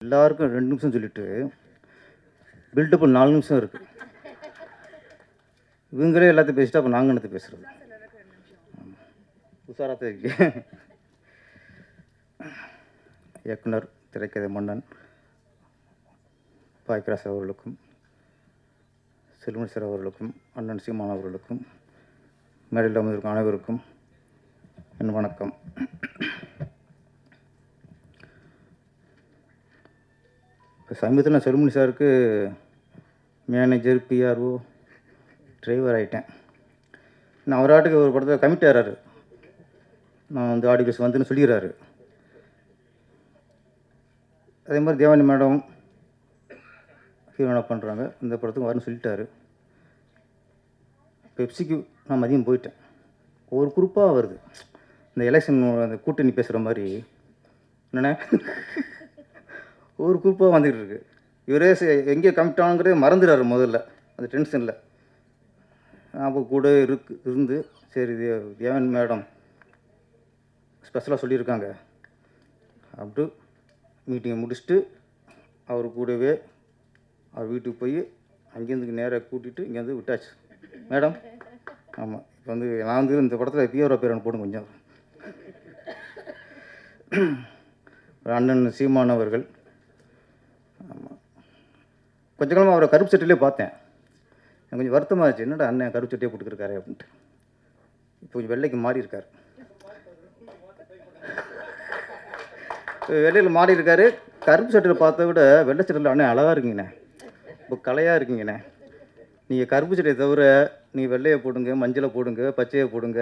எல்லாருக்கும் 2 நிமிஷம் சொல்லிட்டு பில்டப் 4 நிமிஷம் இருக்குது. இவங்களே எல்லாத்தையும் பேசிட்டு அப்போ நாங்கள் என்னத்தை பேசுகிறது? உஷாராக இருக்கு. இயக்குனர், திரைக்கதை மன்னன் பாய்கிராஸ் அவர்களுக்கும், செல்வன் சார் அவர்களுக்கும், அண்ணன் சீமான் அவர்களுக்கும், மேடையில் அமர்ந்திருக்கும் அனைவருக்கும் என் வணக்கம். சமீபத்தில் நான் செல்வமணி சாருக்கு மேனேஜர், பிஆர்ஓ, டிரைவர் ஆகிட்டேன். நான் அவராட்டுக்கு ஒரு படத்தில் கமிட் ஆகிறாரு, நான் வந்து ஆடியோஸ் வந்துன்னு சொல்லிடுறாரு. அதே மாதிரி தேவானி மேடம் ஹீரோனா பண்ணுறாங்க, இந்த படத்துக்கு வரணும்னு சொல்லிட்டாரு. பெப்சிக்கு நான் மதியம் போயிட்டேன். ஒரு குரூப்பாக வருது, இந்த எலெக்ஷன் அந்த கூட்டணி பேசுகிற மாதிரி என்னென்ன ஒரு குரூப்பாக வந்துக்கிட்டு இருக்கு. இவரே எங்கே கமிட் ஆகுங்கிறதே மறந்துடுறாரு முதல்ல, அந்த டென்ஷனில். அப்போ கூட இருந்து சரி தேவன் மேடம் ஸ்பெஷலாக சொல்லியிருக்காங்க அப்படி மீட்டிங்கை முடிச்சுட்டு அவர் கூடவே அவர் வீட்டுக்கு போய் அங்கேருந்து நேராக கூட்டிகிட்டு இங்கேருந்து விட்டாச்சு. மேடம் ஆமாம், இப்போ வந்து நான் வந்து இந்த படத்தில் பிஆர்ஓ பேர் போடும் கொஞ்சம். அண்ணன் சீமான் அவர்கள், ஆமாம், கொஞ்ச காலமாக அவரை கருப்பு சட்டையிலே பார்த்தேன். எனக்கு கொஞ்சம் வருத்தமாக இருந்துச்சு, என்னடா அண்ணன் கருப்பு சட்டையே போட்டுருக்காரு அப்படின்ட்டு. இப்போ கொஞ்சம் வெள்ளைக்கு மாறி இருக்கார், வெள்ளையில் மாறி இருக்காரு. கருப்பு சட்டையில் பார்த்த விட வெள்ளை சட்டையில் அண்ணன் அழகாக இருக்கீங்கண்ணே, இப்போ கலையாக இருக்கீங்கண்ணே. நீங்கள் கருப்பு சட்டையை தவிர நீ வெள்ளையை போடுங்க, மஞ்சளை போடுங்க, பச்சையை போடுங்க,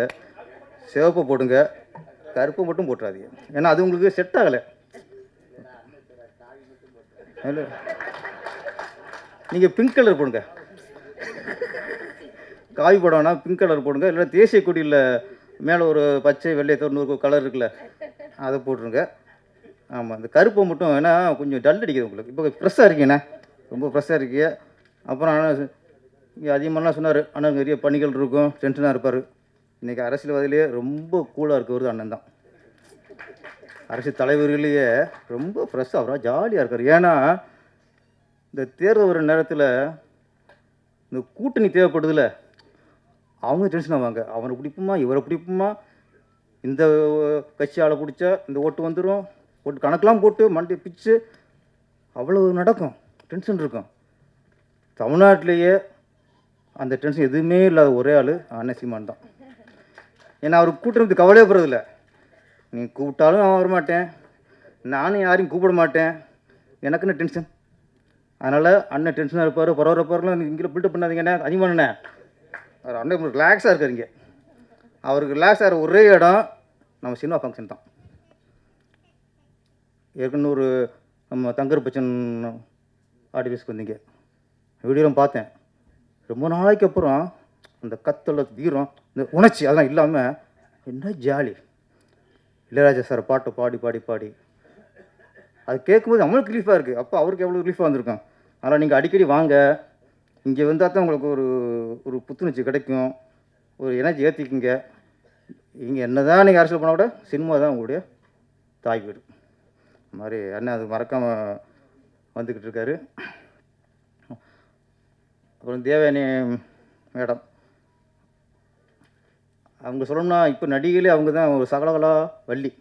சிவப்பை போடுங்க, கருப்பை மட்டும் போட்டுறாதீங்க, ஏன்னா அது உங்களுக்கு செட் ஆகலை. இல்லை நீங்கள் பிங்க் கலர் போடுங்க, காவி போடணும்னா பிங்க் கலர் போடுங்க, இல்லை தேசிய கொடியில் மேலே ஒரு பச்சை வெள்ளையை தொண்ணூறு கலர் இருக்குல்ல, அதை போட்டுருங்க. ஆமாம், இந்த கருப்பை மட்டும் ஏன்னா கொஞ்சம் டல் அடிக்குது உங்களுக்கு. இப்போ ஃப்ரெஷ்ஷாக இருக்கீங்கண்ணே, ரொம்ப ஃப்ரெஷ்ஷாக இருக்கீங்க. அப்புறம் ஆனால் இங்கே அதிகமாகலாம் சொன்னார், ஆனால் நிறைய பணிகள் இருக்கும், டென்ஷனாக இருப்பார். இன்றைக்கி அரசியல்வாதிலேயே ரொம்ப கூலாக இருக்கிறது அண்ணன் தான். அரசியல் தலைவர்களையே ரொம்ப ஃப்ரெஷ்ஷாக அவராக ஜாலியாக இருக்கார். ஏன்னா இந்த தேர்தல் வர நேரத்தில் இந்த கூட்டணி தேவைப்படுதில்ல, அவங்க டென்ஷன் ஆவாங்க. அவனை பிடிப்புமா, இவரை பிடிப்புமா, இந்த கட்சி ஆளை பிடிச்சா இந்த ஓட்டு வந்துடும், ஓட்டு கணக்கெலாம் போட்டு மண்டி பிச்சு அவ்வளோ நடக்கும், டென்ஷன் இருக்கும். தமிழ்நாட்டிலேயே அந்த டென்ஷன் எதுவுமே இல்லாத ஒரே ஆள் அண்ணன் சீமான் தான். ஏன்னா அவர் கூட்டுறது கவலையே போகிறதில்ல. நீ கூப்பிட்டாலும் நான் வரமாட்டேன், நானும் யாரையும் கூப்பிட மாட்டேன், எனக்குன்னு டென்ஷன். அதனால் அண்ணன் டென்ஷனாக இருப்பார், பரவாயில்லாம் இங்கே பில்டப் பண்ணாதீங்கண்ணே, அதிகமானண்ணே. அவர் அண்ணன் ரிலாக்ஸாக இருக்காருங்க. அவருக்கு ரிலாக்ஸ் ஆகிற ஒரே இடம் நம்ம சினிமா ஃபங்க்ஷன் தான். ஏற்கனவே ஒரு நம்ம தங்கர் பச்சன் ஆடியோஸ்க்கு வந்தீங்க, வீடியோலாம் பார்த்தேன். ரொம்ப நாளைக்கு அப்புறம் அந்த கத்தல வீரம், இந்த உணர்ச்சி அதெல்லாம் இல்லாமல் என்ன ஜாலி. இளையராஜா சார் பாட்டை பாடி பாடி பாடி அது கேட்கும்போது நம்மளுக்கு ரிலீஃபாக இருக்குது. அப்போ அவருக்கு எவ்வளோ ரிலீஃபாக வந்திருக்கோம். அதனால் நீங்கள் அடிக்கடி வாங்க, இங்கே வந்தால் தான் உங்களுக்கு ஒரு ஒரு புத்துணர்ச்சி கிடைக்கும், ஒரு எனர்ஜி ஏற்றிக்குங்க. இங்கே என்ன தான் நீங்கள் அரசியல் பண்ணால் கூட சினிமா தான் உங்களுடைய தாய் வீடு. அது மாதிரி அண்ணன் அது மறக்காமல் வந்துக்கிட்டு இருக்காரு. அப்புறம் தேவயானி மேடம், அவங்க சொல்லணும்னா இப்போ நடிகையிலே அவங்க தான் ஒரு சகலகலா வள்ளி.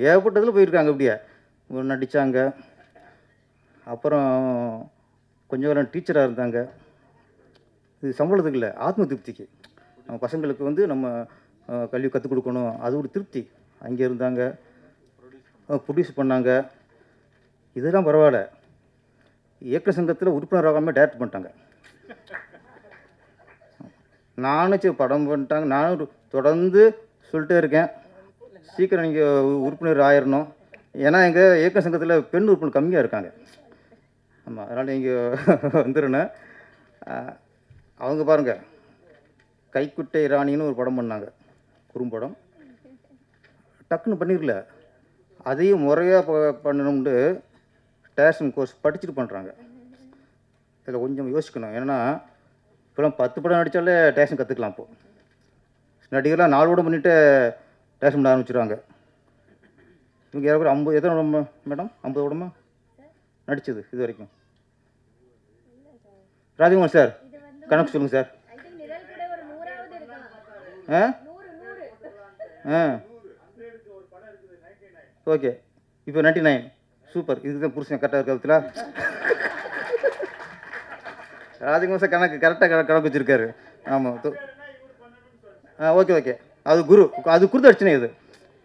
ஏகப்பட்டதில் போயிருக்காங்க, அப்படியே நடித்தாங்க. அப்புறம் கொஞ்சம் காலம் டீச்சராக இருந்தாங்க. இது சம்பளத்துக்கு இல்லை, ஆத்ம திருப்திக்கு. நம்ம பசங்களுக்கு வந்து நம்ம கல்வி கற்றுக் கொடுக்கணும், அது ஒரு திருப்தி. அங்கே இருந்தாங்க, ப்ரொடியூஸ் பண்ணாங்க. இதெல்லாம் பரவாயில்ல. இயக்க சங்கத்தில் உறுப்பினராகாமல் டைரக்ட் பண்ணிட்டாங்க. நானும் சரி படம் பண்ணிட்டாங்க, நானும் தொடர்ந்து சொல்லிட்டே இருக்கேன், சீக்கிரம் நீங்கள் உறுப்பினர் ஆயிடணும். ஏன்னா எங்கள் இயக்க சங்கத்தில் பெண் உறுப்பினர் கம்மியாக இருக்காங்க. ஆமாம், அதனால் நீங்கள் வந்துடணும். அவங்க பாருங்கள், கைக்குட்டை ராணின்னு ஒரு படம் பண்ணாங்க, குறும்படம். டக்குன்னு பண்ணிடல, அதையும் முறையாக பண்ணணும்னு டேரக்ஷன் கோர்ஸ் படிச்சுட்டு பண்ணுறாங்க. இதில் கொஞ்சம் யோசிக்கணும். ஏன்னா இப்போலாம் 10 படம் நடித்தாலே டேரக்ஷன் கற்றுக்கலாம். இப்போது நடிகர்லாம் 4 படம் பண்ணிவிட்டு டேரக்ஷன் பண்ண ஆரம்பிச்சிடுவாங்க. இவங்க ஏற்கனவே 50 எத்தனை படம் மேடம்? 50 படமா நடித்தது இது வரைக்கும்? ராஜகுமார் சார் கணக்கு சொல்லுங்கள் சார். ஆ ஆ ஓகே. இப்போ 99 சூப்பர். இதுதான் புருஷன் கரெக்டாக இருக்க விதத்தில் ராஜகுமார் சார் கணக்கு கரெக்டாக கணக்கு வச்சுருக்காரு. ஆமாம். Okay okay. அது குரு, அது குருதட்சணை. இது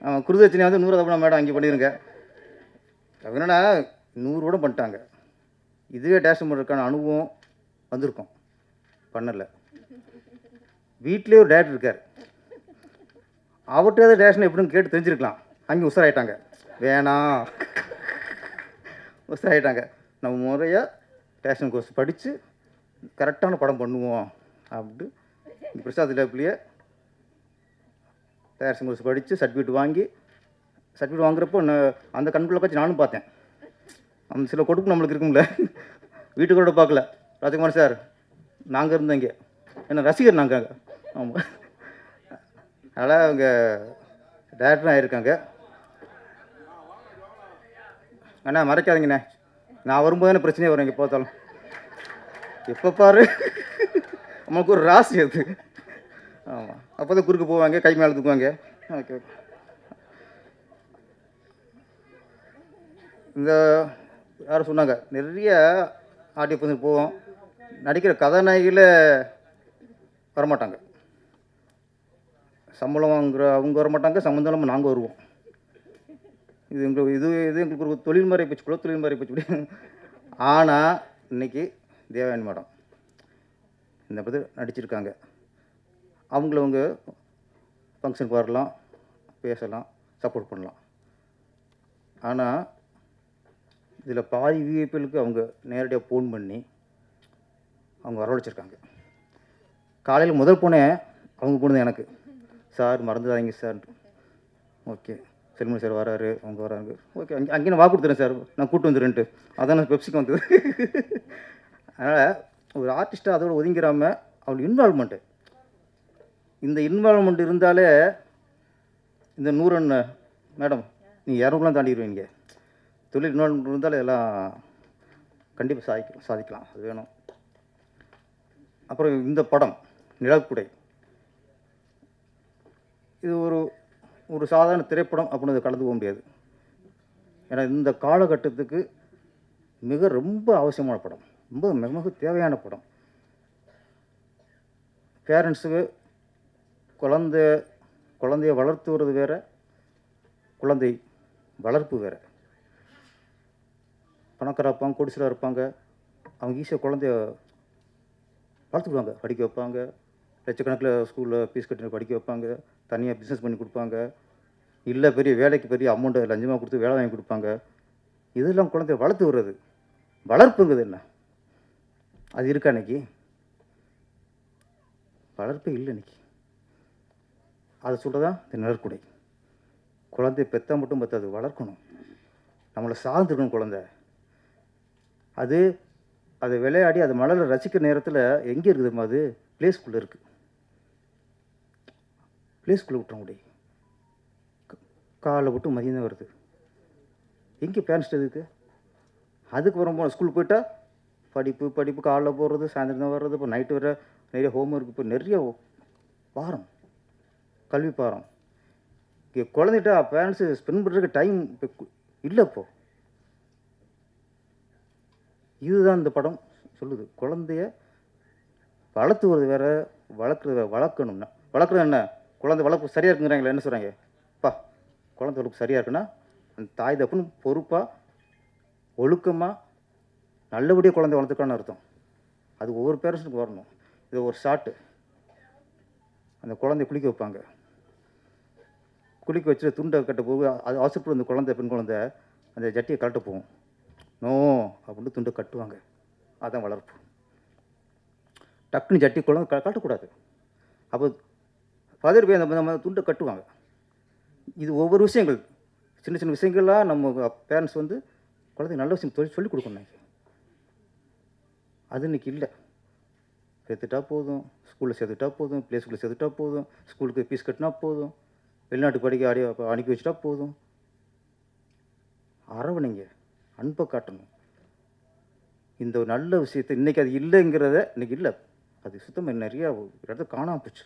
ஆமாம், குருதட்சணை வந்து 100 தப்பு மேடம் அங்கே பண்ணிடுங்க. என்னன்னா 100 கூட பண்ணிட்டாங்க. இதுவே டேஷன் பண்ணுறதுக்கான அனுபவம் வந்திருக்கும், பண்ணலை. வீட்லேயே ஒரு டேரக்டர் இருக்கார், அவர்கிட்ட டேஷன் எப்படின்னு கேட்டு தெரிஞ்சிருக்கலாம். அங்கே உஷாராயிட்டாங்க, வேணாம் உஷாராயிட்டாங்க. நம்ம முறையாக டேஷன் கோர்ஸ் படித்து கரெக்டான படம் பண்ணுவோம் அப்படின்ட்டு பிரசாத் லேப்லேயே டேரக்ஷன் கோர்ஸ் படித்து சர்டிஃபிகேட் வாங்குறப்போ அந்த கண்குள்ளே வச்சு நானும் பார்த்தேன். அந்த சில கொடுப்பு நம்மளுக்கு இருக்கும்ல, வீட்டுக்கூட பார்க்கல. ராஜகுமார் சார் நாங்கள் இருந்தோம் இங்கே, என்ன ரசிகர் நாங்கள். ஆமாம், அதனால் அவங்க டேரக்டரும் ஆகியிருக்காங்க. அண்ணா மறைக்காதீங்கண்ணே, நான் வரும்போது தானே பிரச்சனையே வரும். இங்கே பார்த்தாலும் எப்போ பாரு நம்மளுக்கு ஒரு ராசி அது. ஆமாம், அப்போ தான் குறுக்கு போவாங்க, கை மேலே தூக்குவாங்க. Okay okay. இந்த யாரும் சொன்னாங்க, நிறைய ஆடியோ பசங்க போவோம், நடிக்கிற கதாநாயகியில் வரமாட்டாங்க. சம்பளம் வாங்குகிற அவங்க வரமாட்டாங்க, சம்மந்தம் இல்லாமல் நாங்கள் வருவோம். இது எங்களுக்கு ஒரு தொழில் மாதிரி போச்சு, குல தொழில் மாதிரி போச்சு. ஆனால் இன்றைக்கி தேவயானி மேடம் இந்த பற்றி நடிச்சிருக்காங்க. அவங்கள ஃபங்க்ஷனுக்கு வரலாம், பேசலாம், சப்போர்ட் பண்ணலாம். ஆனால் இதில் பாதி விஐபிகளுக்கு அவங்க நேரடியாக ஃபோன் பண்ணி அவங்க வரவழைச்சிருக்காங்க. காலையில் முதல் போனேன், அவங்க போனது எனக்கு, சார் மறந்துடாதீங்க சார். ஓகே, செல்மணி சார் வராரு, அவங்க வராங்க. ஓகே, அங்கே நான் வாக்கு கொடுத்துறேன் சார், நான் கூப்பிட்டு வந்துடுறேன்ட்டு. அதான் நான் பெப்சிக்கு வந்தது. அதனால் ஒரு ஆர்டிஸ்ட்டாக அதோடு ஒதுங்கிறாமல் அவளுக்கு இன்வால்வ்மெண்ட்டு, இந்த இன்வால்வ்மெண்ட் இருந்தாலே இந்த 100 மேடம் நீங்கள் 200 தாண்டிடுவீங்க. தொழில் இன்வால்வ்மெண்ட் இருந்தாலே எல்லாம் கண்டிப்பாக சாதிக்கலாம். அது வேணும். அப்புறம் இந்த படம் நிழற்குடை, இது ஒரு சாதாரண திரைப்படம் அப்படின்னு கலந்து போக முடியாது. ஏன்னா இந்த காலகட்டத்துக்கு ரொம்ப அவசியமான படம், மிக தேவையான படம். பேரண்ட்ஸுக்கு குழந்தைய வளர்த்துவது வேறு, குழந்தை வளர்ப்பு வேறு. பணக்காரா இருப்பாங்க, கோடீஸ்வரராக இருப்பாங்க, அவங்க ஈஸியாக குழந்தைய வளர்த்துக்குவாங்க, படிக்க வைப்பாங்க, லட்சக்கணக்கில் ஸ்கூலில் ஃபீஸ் கட்டி படிக்க வைப்பாங்க, தனியாக பிஸ்னஸ் பண்ணி கொடுப்பாங்க, இல்லை பெரிய வேலைக்கு பெரிய அமௌண்ட்டை லஞ்சமாக கொடுத்து வேலை வாங்கி கொடுப்பாங்க. இதெல்லாம் குழந்தைய வளர்த்து விடுறது. வளர்ப்புங்கிறது என்ன, அது இருக்கா இன்னைக்கு? வளர்ப்பே இல்லை இன்னைக்கு. அதை சொல்கிறதான் இந்த நிழற்குடை. குழந்தைய பெற்றா மட்டும் பத்தாது, வளர்க்கணும், நம்மளை சார்ந்துருக்கணும் குழந்தை. அதை விளையாடி அது மலரை ரசிக்கிற நேரத்தில் எங்கே இருக்குதுமா, அது ப்ளே ஸ்கூலில் இருக்குது. ப்ளே ஸ்கூலில் விட்டுற முடியும், காலை விட்டு மதியம் தான் வருது. எங்கே பேரண்ட்ஸ் இருக்குது? அதுக்கு வரும் ஸ்கூலுக்கு போயிட்டால் படிப்பு காலைல போடுறது, சாயந்தரம் தான் வர்றது. இப்போ நைட்டு வர நிறைய ஹோம்ஒர்க், இப்போ நிறைய பாரம், கல்வி பாரம். இங்கே குழந்தைகிட்ட பேரண்ட்ஸு ஸ்பெண்ட் பண்ணுறதுக்கு டைம் இப்போ இல்லை. இப்போது இதுதான் இந்த படம் சொல்லுது. குழந்தைய வளர்த்துவது வேறு, வளர்க்குறது வேறு. வளர்க்கணும்னா வளர்க்குறது என்ன, குழந்தை வளர்ப்பு சரியாக இருக்குங்கிறாங்களே, என்ன சொல்கிறாங்க, குழந்தை வளர்ப்பு சரியாக இருக்குன்னா அந்த தாய் தப்புன்னு பொறுப்பாக ஒழுக்கமாக நல்லபடியாக குழந்தை வளர்த்துக்கான்னு அர்த்தம். அது ஒவ்வொரு பேரண்ட்ஸுக்கு வரணும். இது ஒரு ஷாட்டு, அந்த குழந்தைய குளிக்க வைப்பாங்க, குளிக்க வச்சு துண்டை கட்ட போக அது அவசரப்பட்டு அந்த குழந்தை, பெண் குழந்தை அந்த ஜட்டியை கழட்ட போகும். நோ அப்படின்னு துண்டை கட்டுவாங்க, அதான் வளர்ப்பு. டக்குன்னு ஜட்டி குழந்தை கட்டக்கூடாது. அப்போ ஃபாதர் போய் அந்த துண்டை கட்டுவாங்க. இது ஒவ்வொரு விஷயங்கள், சின்ன சின்ன விஷயங்கள்லாம் நம்ம பேரண்ட்ஸ் குழந்தைங்க நல்ல விஷயம் சொல்லிக் கொடுக்கணும். அது இன்றைக்கி இல்லை. சேர்த்துட்டா போதும், ஸ்கூலில் சேர்த்துட்டா போதும், ப்ளே ஸ்கூலில் சேர்த்துட்டா போதும், ஸ்கூலுக்கு ஃபீஸ் கட்டினா போதும், வெளிநாட்டுக்கு படிக்க அனுப்பி வச்சுட்டா போதும். அரவணைங்க, அன்பை காட்டணும். இந்த ஒரு நல்ல விஷயத்தை இன்றைக்கி அது இல்லைங்கிறத இன்றைக்கி இல்லை, அது சுத்தமாக நிறையா இடத்துல காணாமல் போச்சு.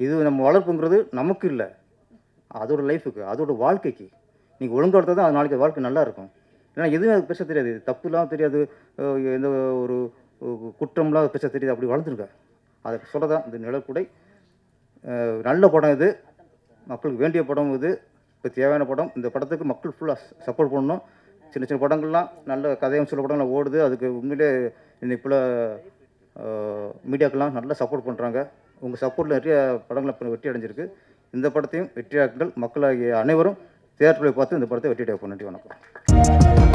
இது நம்ம வளர்ப்புங்கிறது நமக்கு இல்லை, அதோட லைஃபுக்கு, அதோட வாழ்க்கைக்கு. நீங்கள் ஒழுங்காக எடுத்தால் தான் அது நாளைக்கு வாழ்க்கை நல்லா இருக்கும். ஏன்னா எதுவும் அது பேச தெரியாது, தப்புலாம் தெரியாது, எந்த ஒரு குற்றம்லாம் பேச தெரியாது. அப்படி வளர்ந்துருங்க. அதை சொல்ல தான் இந்த நிழற்குடை. நல்ல படம் இது, மக்களுக்கு வேண்டிய படம் இது, இப்போ தேவையான படம். இந்த படத்துக்கு மக்கள் ஃபுல்லாக சப்போர்ட் பண்ணணும். சின்ன சின்ன படங்கள்லாம் நல்ல கதையும் சில படங்கள்லாம் ஓடுது. அதுக்கு உண்மையிலே இப்போ மீடியாக்கெல்லாம் நல்லா சப்போர்ட் பண்ணுறாங்க. உங்கள் சப்போர்ட்டில் நிறைய படங்கள் இப்போ வெற்றி அடைஞ்சிருக்கு. இந்த படத்தையும் வெற்றியாக்குங்கள். மக்களாகிய அனைவரும் தியேட்டரில் பார்த்து இந்த படத்தை வெற்றி அடைய. நன்றி, வணக்கம்.